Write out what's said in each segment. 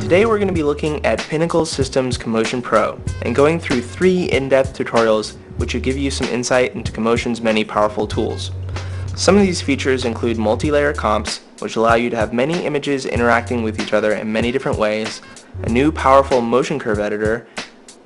Today we're going to be looking at Pinnacle Systems Commotion Pro and going through 3 in-depth tutorials which will give you some insight into Commotion's many powerful tools. Some of these features include multi-layer comps, which allow you to have many images interacting with each other in many different ways, a new powerful motion curve editor,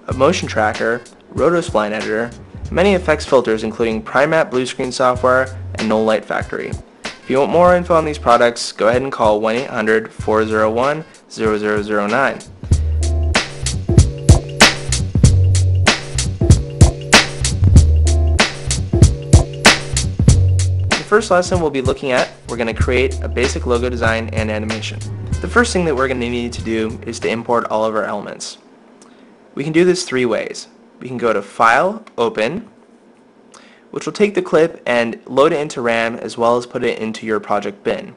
a motion tracker, rotospline editor, and many effects filters including PrimeMap blue screen software and Null Light Factory. If you want more info on these products, go ahead and call 1-800-401-0009. The first lesson we'll be looking at, we're going to create a basic logo design and animation. The first thing that we're going to need to do is to import all of our elements. We can do this 3 ways. We can go to File, Open, which will take the clip and load it into RAM as well as put it into your project bin.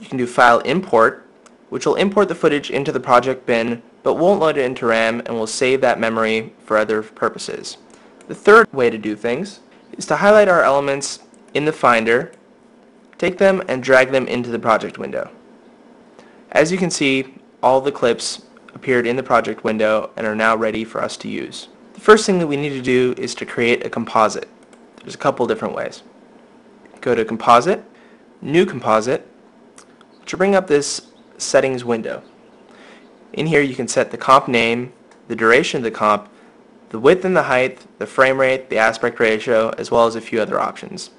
You can do File, Import, which will import the footage into the project bin but won't load it into RAM and will save that memory for other purposes. The third way to do things is to highlight our elements in the Finder, take them and drag them into the project window. As you can see, all the clips appeared in the project window and are now ready for us to use. The first thing that we need to do is to create a composite. There's a couple different ways. Go to Composite, New Composite, which will bring up this settings window. In here you can set the comp name, the duration of the comp, the width and the height, the frame rate, the aspect ratio, as well as a few other options.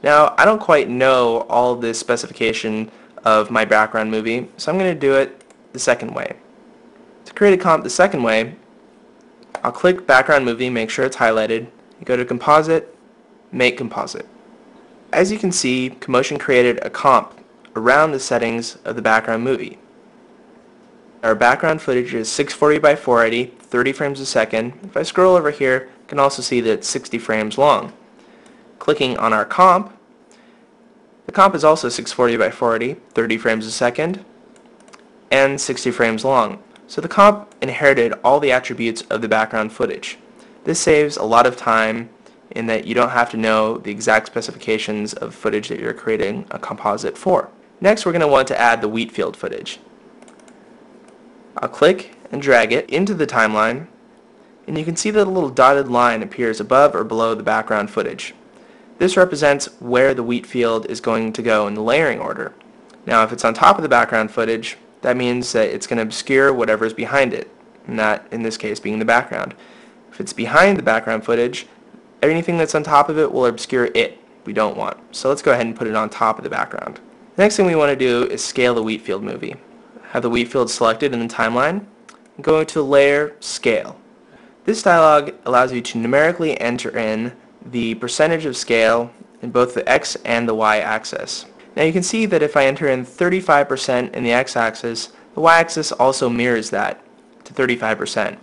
Now, I don't quite know all of this specification of my background movie, so I'm going to do it the second way. To create a comp the second way, I'll click Background Movie, make sure it's highlighted, and go to Composite, Make Composite. As you can see, Commotion created a comp around the settings of the background movie. Our background footage is 640 by 480, 30 frames a second. If I scroll over here, you can also see that it's 60 frames long. Clicking on our comp, the comp is also 640 by 480, 30 frames a second, and 60 frames long. So the comp inherited all the attributes of the background footage. This saves a lot of time in that you don't have to know the exact specifications of footage that you're creating a composite for. Next, we're going to want to add the wheat field footage. I'll click and drag it into the timeline, and you can see that a little dotted line appears above or below the background footage. This represents where the wheat field is going to go in the layering order. Now, if it's on top of the background footage, that means that it's going to obscure whatever is behind it, and that, in this case, being the background. If it's behind the background footage, anything that's on top of it will obscure it. We don't want. So let's go ahead and put it on top of the background. The next thing we want to do is scale the wheat field movie. Have the wheat field selected in the timeline, and go to Layer, Scale. This dialog allows you to numerically enter in the percentage of scale in both the X and the Y axis. Now you can see that if I enter in 35% in the X-axis, the Y-axis also mirrors that to 35%.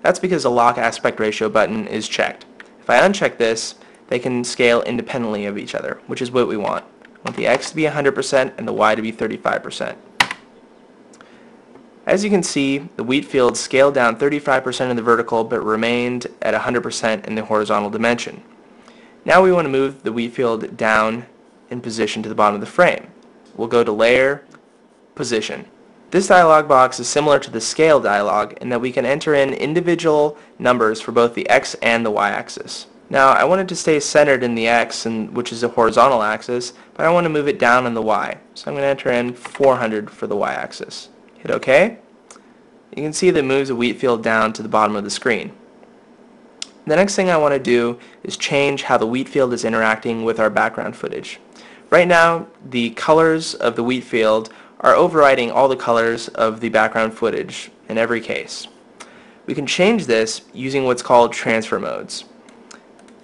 That's because the lock aspect ratio button is checked. If I uncheck this, they can scale independently of each other, which is what we want. I want the X to be 100% and the Y to be 35%. As you can see, the wheat field scaled down 35% in the vertical but remained at 100% in the horizontal dimension. Now we want to move the wheat field down in position to the bottom of the frame. We'll go to Layer, Position. This dialog box is similar to the Scale dialog in that we can enter in individual numbers for both the X and the Y axis. Now I want it to stay centered in the X, which is the horizontal axis, but I want to move it down on the Y. So I'm going to enter in 400 for the Y axis. Hit OK. You can see that it moves the wheat field down to the bottom of the screen. The next thing I want to do is change how the wheat field is interacting with our background footage. Right now, the colors of the wheat field are overriding all the colors of the background footage in every case. We can change this using what's called transfer modes.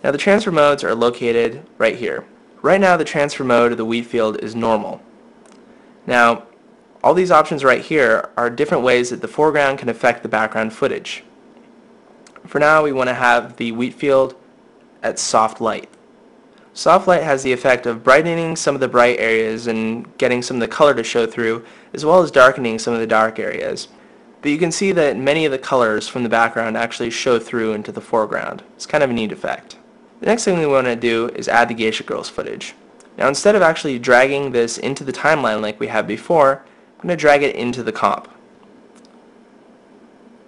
Now the transfer modes are located right here. Right now the transfer mode of the wheat field is normal. Now all these options right here are different ways that the foreground can affect the background footage. For now we want to have the wheat field at soft light. Soft light has the effect of brightening some of the bright areas and getting some of the color to show through, as well as darkening some of the dark areas. But you can see that many of the colors from the background actually show through into the foreground. It's kind of a neat effect. The next thing we want to do is add the Geisha Girls footage. Now instead of actually dragging this into the timeline like we had before, I'm going to drag it into the comp.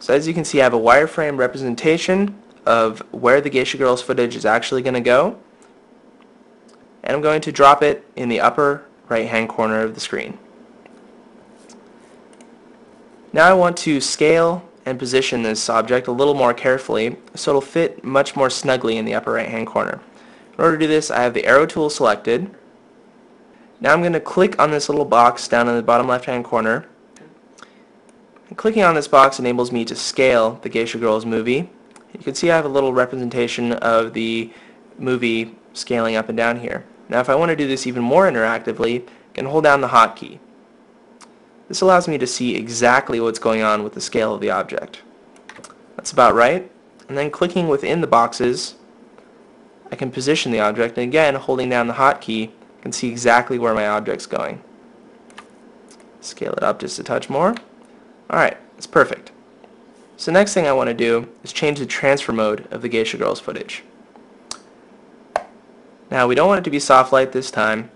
So as you can see, I have a wireframe representation of where the Geisha Girls footage is actually going to go, and I'm going to drop it in the upper right hand corner of the screen. Now I want to scale and position this object a little more carefully so it'll fit much more snugly in the upper right hand corner. In order to do this, I have the arrow tool selected. Now I'm going to click on this little box down in the bottom left hand corner. And clicking on this box enables me to scale the Geisha Girls movie. You can see I have a little representation of the movie scaling up and down here. Now if I want to do this even more interactively, I can hold down the hotkey. This allows me to see exactly what's going on with the scale of the object. That's about right. And then clicking within the boxes, I can position the object, and again, holding down the hotkey, I can see exactly where my object's going. Scale it up just a touch more. Alright, that's perfect. So the next thing I want to do is change the transfer mode of the Geisha Girls footage. Now we don't want it to be soft light this time,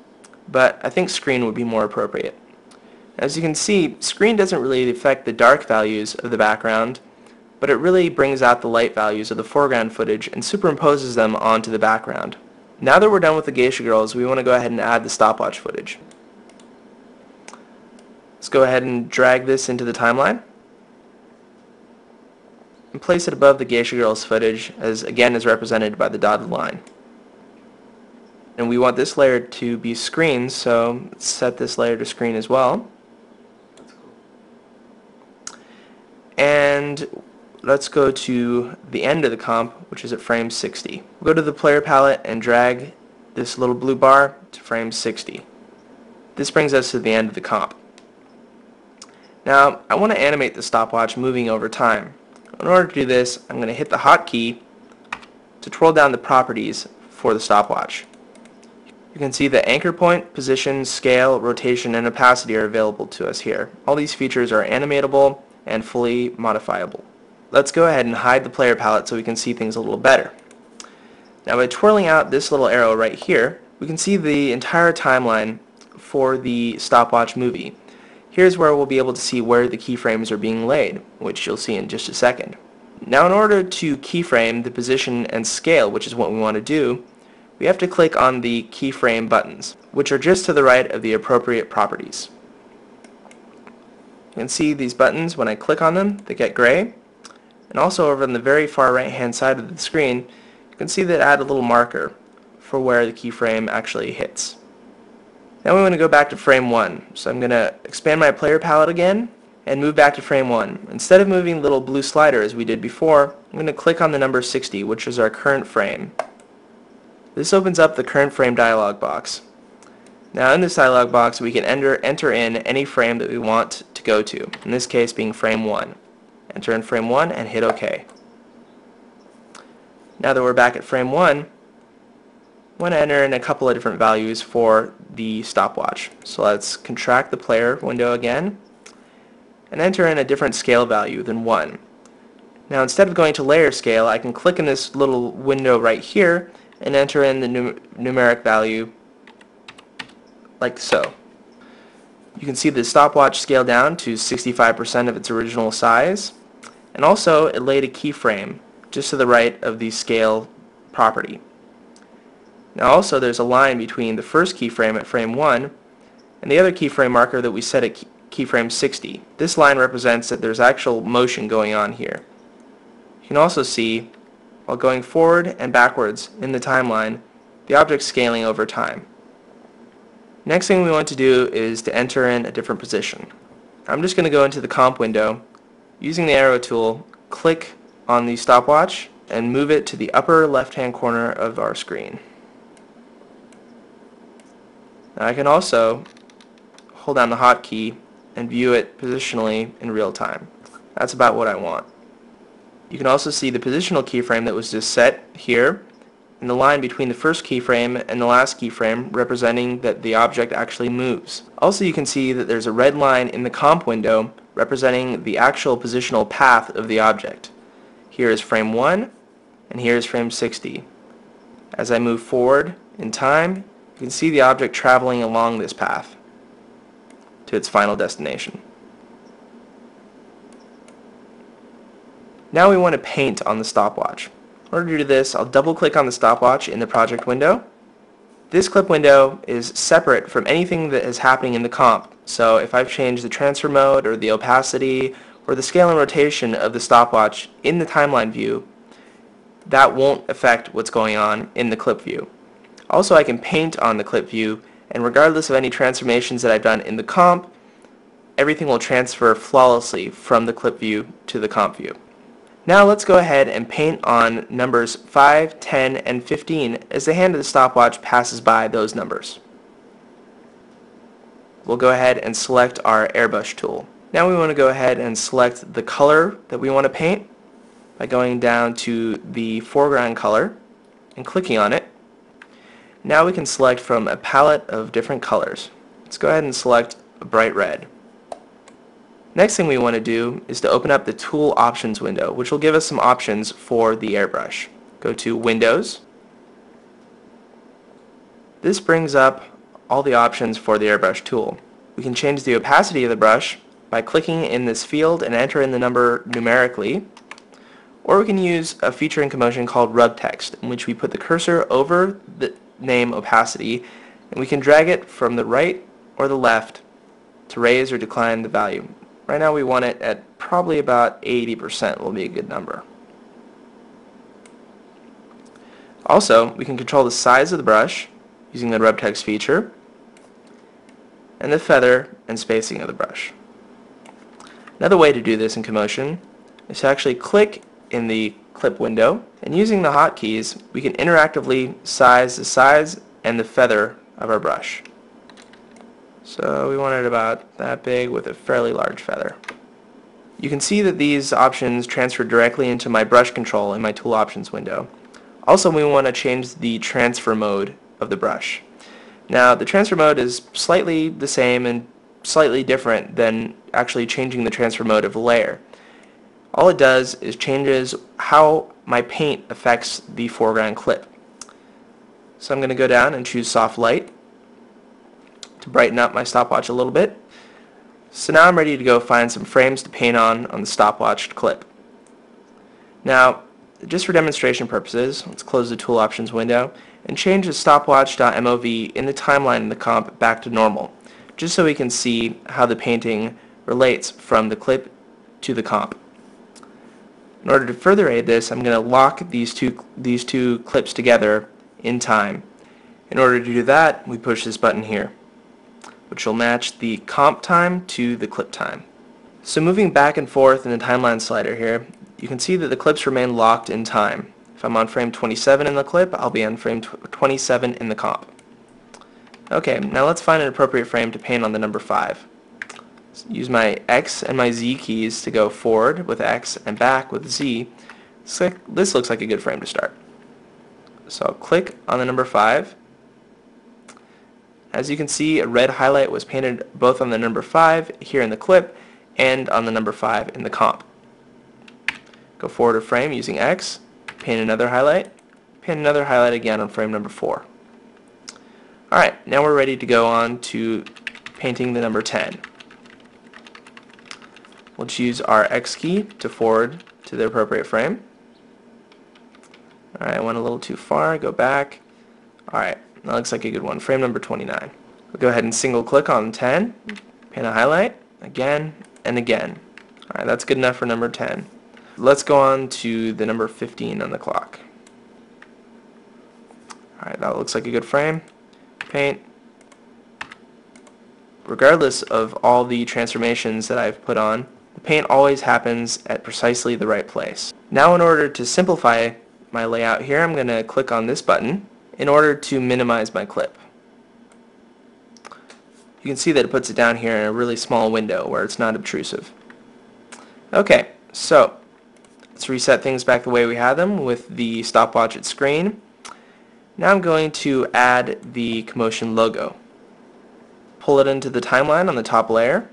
but I think screen would be more appropriate. As you can see, screen doesn't really affect the dark values of the background, but it really brings out the light values of the foreground footage and superimposes them onto the background. Now that we're done with the Geisha Girls, we want to go ahead and add the stopwatch footage. Let's go ahead and drag this into the timeline and place it above the Geisha Girls footage, as again is represented by the dotted line. And we want this layer to be screen, so let's set this layer to screen as well. And let's go to the end of the comp, which is at frame 60. We'll go to the player palette and drag this little blue bar to frame 60. This brings us to the end of the comp. Now I want to animate the stopwatch moving over time. In order to do this, I'm going to hit the hotkey to twirl down the properties for the stopwatch. You can see the anchor point, position, scale, rotation, and opacity are available to us here. All these features are animatable and fully modifiable. Let's go ahead and hide the player palette so we can see things a little better. Now by twirling out this little arrow right here, we can see the entire timeline for the stopwatch movie. Here's where we'll be able to see where the keyframes are being laid, which you'll see in just a second. Now in order to keyframe the position and scale, which is what we want to do, we have to click on the keyframe buttons, which are just to the right of the appropriate properties. You can see these buttons, when I click on them, they get gray. And also over on the very far right hand side of the screen, you can see that add a little marker for where the keyframe actually hits. Now we want to go back to frame 1. So I'm going to expand my player palette again and move back to frame 1. Instead of moving the little blue slider as we did before, I'm going to click on the number 60, which is our current frame. This opens up the current frame dialog box. Now in this dialog box we can enter in any frame that we want to go to, in this case being frame 1. Enter in frame 1 and hit OK. Now that we're back at frame 1, I want to enter in a couple of different values for the stopwatch. So let's contract the player window again and enter in a different scale value than 1. Now instead of going to layer scale, I can click in this little window right here and enter in the numeric value like so. You can see the stopwatch scale down to 65% of its original size, and also it laid a keyframe just to the right of the scale property. Now also there's a line between the first keyframe at frame 1 and the other keyframe marker that we set at keyframe 60. This line represents that there's actual motion going on here. You can also see, while going forward and backwards in the timeline, the object scaling over time. Next thing we want to do is to enter in a different position. I'm just going to go into the comp window, using the arrow tool, click on the stopwatch and move it to the upper left hand corner of our screen. Now I can also hold down the hotkey and view it positionally in real time. That's about what I want. You can also see the positional keyframe that was just set here, and the line between the first keyframe and the last keyframe representing that the object actually moves. Also you can see that there's a red line in the comp window representing the actual positional path of the object. Here is frame 1 and here is frame 60. As I move forward in time, you can see the object traveling along this path to its final destination. Now we want to paint on the stopwatch. In order to do this, I'll double click on the stopwatch in the project window. This clip window is separate from anything that is happening in the comp. So if I've changed the transfer mode or the opacity or the scale and rotation of the stopwatch in the timeline view, that won't affect what's going on in the clip view. Also, I can paint on the clip view, and regardless of any transformations that I've done in the comp, everything will transfer flawlessly from the clip view to the comp view. Now let's go ahead and paint on numbers 5, 10, and 15 as the hand of the stopwatch passes by those numbers. We'll go ahead and select our Airbrush tool. Now we want to go ahead and select the color that we want to paint by going down to the foreground color and clicking on it. Now we can select from a palette of different colors. Let's go ahead and select a bright red. Next thing we want to do is to open up the Tool Options window, which will give us some options for the airbrush. Go to Windows. This brings up all the options for the airbrush tool. We can change the opacity of the brush by clicking in this field and enter in the number numerically, or we can use a feature in Commotion called rub text, in which we put the cursor over the name opacity and we can drag it from the right or the left to raise or decline the value. Right now we want it at probably about 80% will be a good number. Also, we can control the size of the brush using the rub text feature and the feather and spacing of the brush. Another way to do this in Commotion is to actually click in the clip window, and using the hotkeys we can interactively size the size and the feather of our brush. So we want it about that big with a fairly large feather. You can see that these options transfer directly into my brush control in my Tool Options window. Also, we want to change the transfer mode of the brush. Now, the transfer mode is slightly the same and slightly different than actually changing the transfer mode of a layer. All it does is changes how my paint affects the foreground clip. So I'm going to go down and choose Soft Light to brighten up my stopwatch a little bit. So now I'm ready to go find some frames to paint on the stopwatch clip. Now, just for demonstration purposes, let's close the Tool Options window and change the stopwatch.mov in the timeline in the comp back to normal, just so we can see how the painting relates from the clip to the comp. In order to further aid this, I'm going to lock these two clips together in time. In order to do that, we push this button here, which will match the comp time to the clip time. So moving back and forth in the timeline slider here, you can see that the clips remain locked in time. If I'm on frame 27 in the clip, I'll be on frame 27 in the comp. Okay, now let's find an appropriate frame to paint on the number 5. Use my X and my Z keys to go forward with X and back with Z. So this looks like a good frame to start. So I'll click on the number 5. As you can see, a red highlight was painted both on the number 5 here in the clip and on the number 5 in the comp. Go forward a frame using X, paint another highlight again on frame number 4. Alright, now we're ready to go on to painting the number 10. We'll choose our X key to forward to the appropriate frame. Alright, I went a little too far, go back. Alright, that looks like a good one, frame number 29. We'll go ahead and single click on 10, paint a highlight, again and again. Alright, that's good enough for number 10. Let's go on to the number 15 on the clock. Alright, that looks like a good frame. Paint. Regardless of all the transformations that I've put on, the paint always happens at precisely the right place. Now in order to simplify my layout here, I'm going to click on this button in order to minimize my clip. You can see that it puts it down here in a really small window where it's not obtrusive. Okay, so let's reset things back the way we had them with the stopwatch at screen. Now I'm going to add the Commotion logo. Pull it into the timeline on the top layer.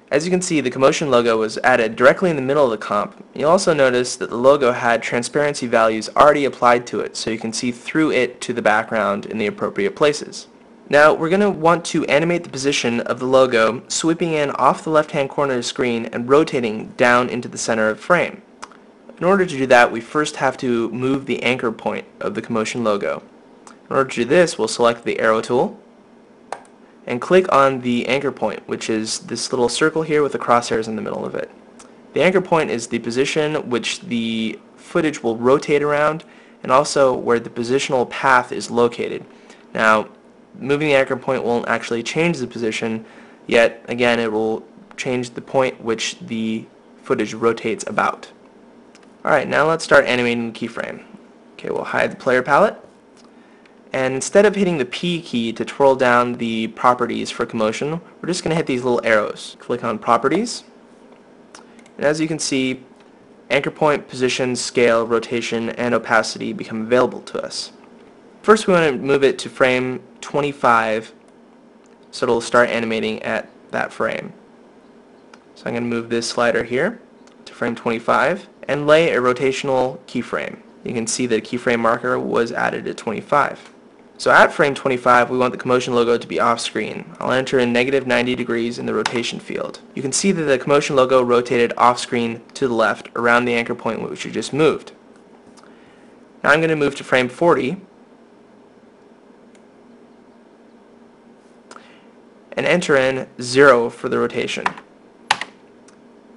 As you can see, the Commotion logo was added directly in the middle of the comp. You'll also notice that the logo had transparency values already applied to it, so you can see through it to the background in the appropriate places. Now we're going to want to animate the position of the logo, sweeping in off the left-hand corner of the screen and rotating down into the center of the frame. In order to do that, we first have to move the anchor point of the Commotion logo. In order to do this, we'll select the arrow tool and click on the anchor point, which is this little circle here with the crosshairs in the middle of it. The anchor point is the position which the footage will rotate around, and also where the positional path is located. Now, moving the anchor point won't actually change the position, yet again it will change the point which the footage rotates about. Alright, now let's start animating the keyframe. Okay, we'll hide the player palette, and instead of hitting the P key to twirl down the properties for Commotion, we're just going to hit these little arrows. Click on Properties, and as you can see, anchor point, position, scale, rotation, and opacity become available to us. First we want to move it to frame 25 so it'll start animating at that frame. So I'm going to move this slider here to frame 25 and lay a rotational keyframe. You can see the keyframe marker was added at 25. So at frame 25 we want the Commotion logo to be off screen. I'll enter in -90 degrees in the rotation field. You can see that the Commotion logo rotated off screen to the left around the anchor point which we just moved. Now I'm going to move to frame 40 and enter in 0 for the rotation.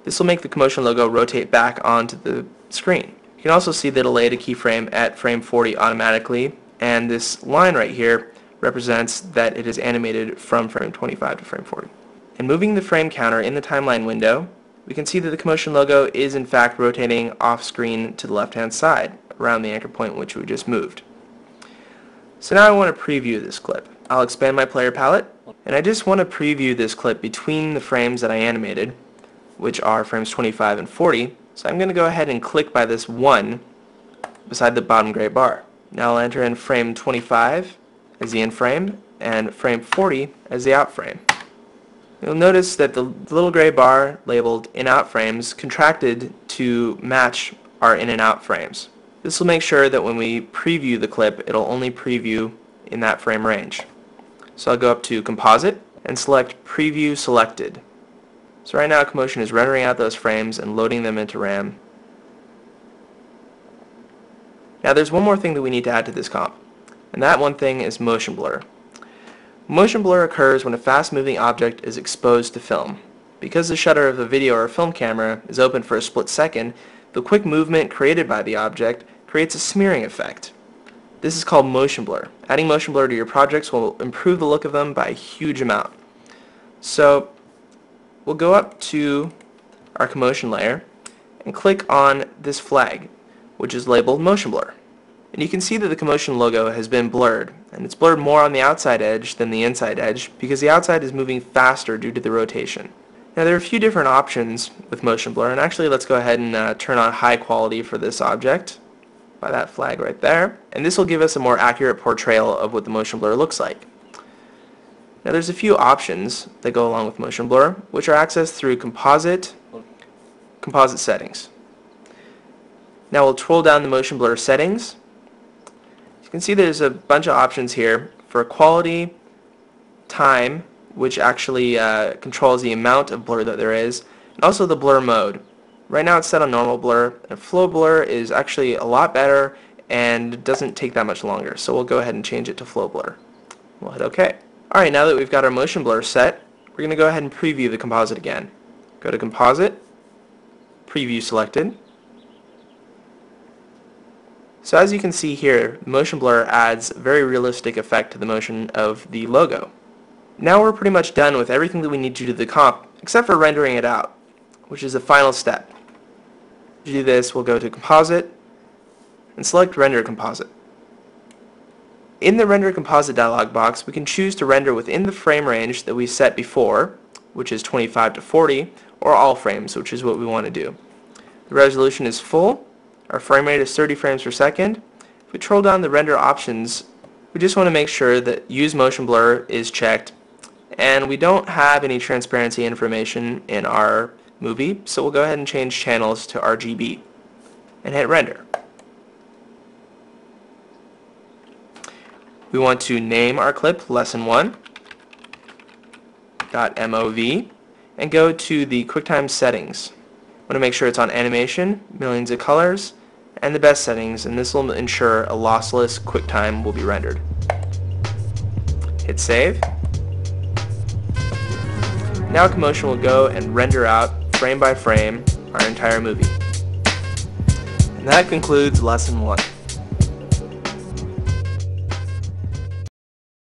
This will make the Commotion logo rotate back onto the screen. You can also see that it'll lay a keyframe at frame 40 automatically, and this line right here represents that it is animated from frame 25 to frame 40. And moving the frame counter in the timeline window, we can see that the Commotion logo is in fact rotating off screen to the left hand side around the anchor point which we just moved. So now I want to preview this clip. I'll expand my player palette, and I just want to preview this clip between the frames that I animated, which are frames 25 and 40. So I'm going to go ahead and click by this 1 beside the bottom gray bar. Now I'll enter in frame 25 as the in frame and frame 40 as the out frame. You'll notice that the little gray bar labeled in out frames contracted to match our in and out frames. This will make sure that when we preview the clip, it'll only preview in that frame range. So I'll go up to Composite and select Preview Selected. So right now Commotion is rendering out those frames and loading them into RAM. Now there's one more thing that we need to add to this comp, and that one thing is motion blur. Motion blur occurs when a fast-moving object is exposed to film. Because the shutter of a video or film camera is open for a split second, the quick movement created by the object creates a smearing effect. This is called motion blur. Adding motion blur to your projects will improve the look of them by a huge amount. So we'll go up to our Commotion layer and click on this flag, which is labeled motion blur. And you can see that the Commotion logo has been blurred, and it's blurred more on the outside edge than the inside edge because the outside is moving faster due to the rotation. Now there are a few different options with motion blur, and actually let's go ahead and turn on high quality for this object by that flag right there, and this will give us a more accurate portrayal of what the motion blur looks like. Now there's a few options that go along with motion blur, which are accessed through Composite settings. Now we'll twirl down the motion blur settings. You can see there's a bunch of options here for quality, time, which actually controls the amount of blur that there is, and also the blur mode. Right now it's set on normal blur, and flow blur is actually a lot better and doesn't take that much longer, so we'll go ahead and change it to flow blur. We'll hit OK. Alright, now that we've got our motion blur set, we're going to go ahead and preview the composite again. Go to Composite, Preview Selected. So as you can see here, motion blur adds a very realistic effect to the motion of the logo. Now we're pretty much done with everything that we need to do to the comp, except for rendering it out, which is the final step. To do this, we'll go to Composite and select Render Composite. In the Render Composite dialog box, we can choose to render within the frame range that we set before, which is 25 to 40, or all frames, which is what we want to do. The resolution is full, our frame rate is 30 frames per second. If we scroll down the render options, we just want to make sure that Use Motion Blur is checked, and we don't have any transparency information in our movie, so we'll go ahead and change channels to RGB and hit render. We want to name our clip lesson 1.mov and go to the QuickTime settings. We want to make sure it's on animation, millions of colors, and the best settings, and this will ensure a lossless QuickTime will be rendered. Hit save. Now Commotion will go and render out frame by frame our entire movie. And that concludes lesson 1.